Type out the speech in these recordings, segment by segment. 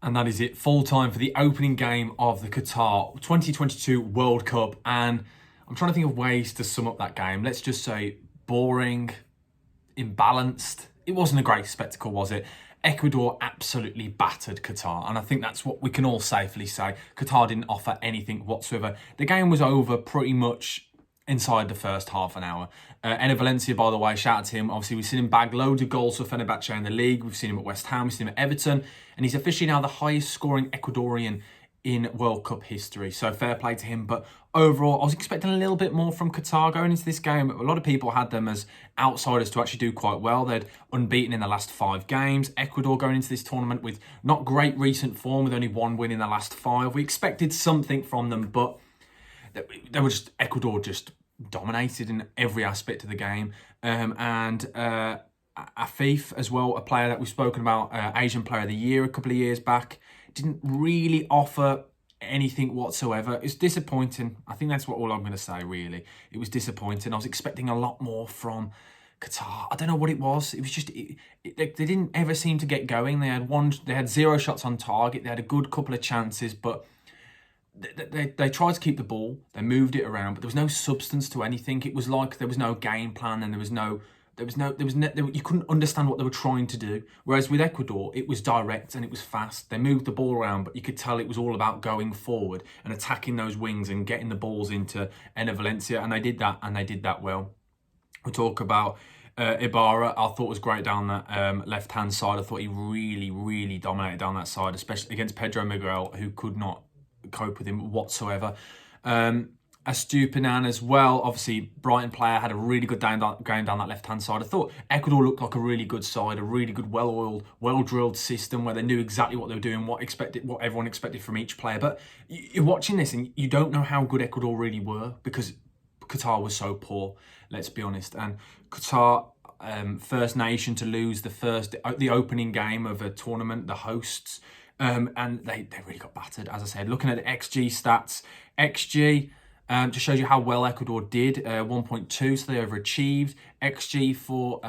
And that is it, full time for the opening game of the Qatar 2022 World Cup. And I'm trying to think of ways to sum up that game. Let's just say boring, imbalanced. It wasn't a great spectacle, was it? Ecuador absolutely battered Qatar. And I think that's what we can all safely say. Qatar didn't offer anything whatsoever. The game was over pretty much inside the first half an hour. Enner Valencia, by the way, shout out to him. Obviously, we've seen him bag loads of goals for Fenerbahce in the league. We've seen him at West Ham, we've seen him at Everton, and he's officially now the highest scoring Ecuadorian in World Cup history. So fair play to him. But overall, I was expecting a little bit more from Qatar going into this game. A lot of people had them as outsiders to actually do quite well. They'd unbeaten in the last 5 games. Ecuador going into this tournament with not great recent form, with only 1 win in the last 5. We expected something from them, but they were just, Ecuador just dominated in every aspect of the game. And Afif as well, a player that we've spoken about, Asian Player of the Year a couple of years back, didn't really offer anything whatsoever. It's disappointing. I think that's all I'm going to say, really. It was disappointing. I was expecting a lot more from Qatar. I don't know what it was. It was just, they didn't ever seem to get going. They had 0 shots on target. They had a good couple of chances, but they tried to keep the ball, they moved it around, but there was no substance to anything. It was like there was no game plan, and you couldn't understand what they were trying to do. Whereas with Ecuador, it was direct and it was fast. They moved the ball around, but you could tell it was all about going forward and attacking those wings and getting the balls into Enner Valencia, and they did that, and they did that well. We talk about Ibarra. I thought was great down that left-hand side. I thought he really dominated down that side, especially against Pedro Miguel, who could not cope with him whatsoever. Estupinan as well, obviously Brighton player, had a really good game down that left-hand side. I thought Ecuador looked like a really good side, a really good, well-oiled, well-drilled system where they knew exactly what they were doing, what everyone expected from each player. But you're watching this and you don't know how good Ecuador really were, because Qatar was so poor, let's be honest. And Qatar, first nation to lose the opening game of a tournament, the hosts. And they really got battered, as I said. Looking at the XG stats, XG just shows you how well Ecuador did, 1.2, so they overachieved. XG for,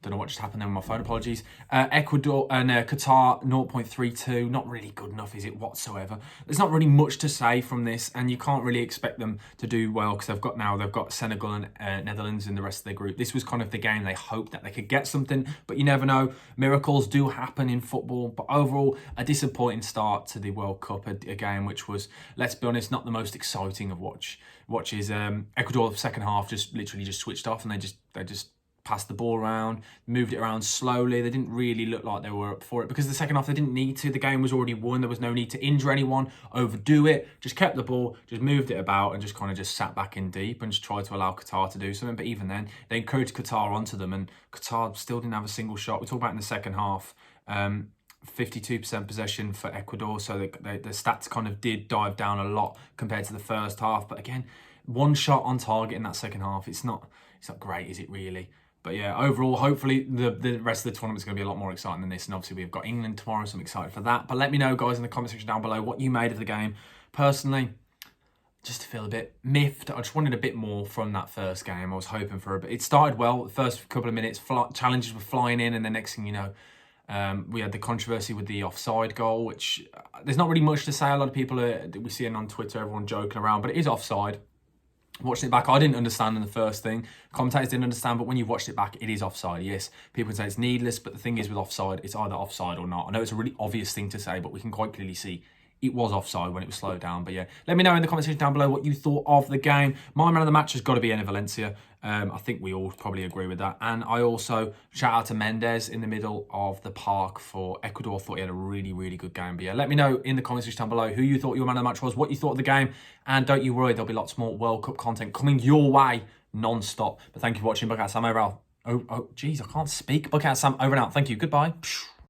don't know what just happened there with my phone, apologies. Ecuador and Qatar, 0.32, not really good enough, is it, whatsoever? There's not really much to say from this, and you can't really expect them to do well, because they've got Senegal and Netherlands in the rest of their group. This was kind of the game they hoped that they could get something, but you never know. Miracles do happen in football, but overall, a disappointing start to the World Cup, a game which was, let's be honest, not the most exciting of watches. Ecuador, the second half, just literally just switched off, and they just passed the ball around, moved it around slowly. They didn't really look like they were up for it, because the second half they didn't need to. The game was already won. There was no need to injure anyone, overdo it. Just kept the ball, just moved it about, and just sat back in deep and just tried to allow Qatar to do something. But even then, they encouraged Qatar onto them, and Qatar still didn't have a single shot. We talk about in the second half, 52% possession for Ecuador, so the stats kind of did dive down a lot compared to the first half. But again, 1 shot on target in that second half. It's not great, is it really? But yeah, overall, hopefully the rest of the tournament is going to be a lot more exciting than this. And obviously we've got England tomorrow, so I'm excited for that. But let me know, guys, in the comment section down below what you made of the game. Personally, just to feel a bit miffed. I just wanted a bit more from that first game. I was hoping for a bit. It started well. The first couple of minutes, challenges were flying in, and the next thing you know, we had the controversy with the offside goal, which there's not really much to say. A lot of people we see it on Twitter, everyone joking around, but it is offside. Watching it back, I didn't understand in the first thing. Commentators didn't understand, but when you've watched it back, it is offside. Yes, people can say it's needless, but the thing is with offside, it's either offside or not. I know it's a really obvious thing to say, but we can quite clearly see it was offside when it was slowed down. But yeah, let me know in the comment section down below what you thought of the game. My man of the match has got to be Enner Valencia. I think we all probably agree with that. And I also shout out to Mendes in the middle of the park for Ecuador. I thought he had a really good game. But yeah, let me know in the comment section down below who you thought your man of the match was, what you thought of the game. And don't you worry, there'll be lots more World Cup content coming your way non-stop. But thank you for watching. Bucket Sam over out. Oh, geez, I can't speak. Bucket Sam over and out. Thank you. Goodbye.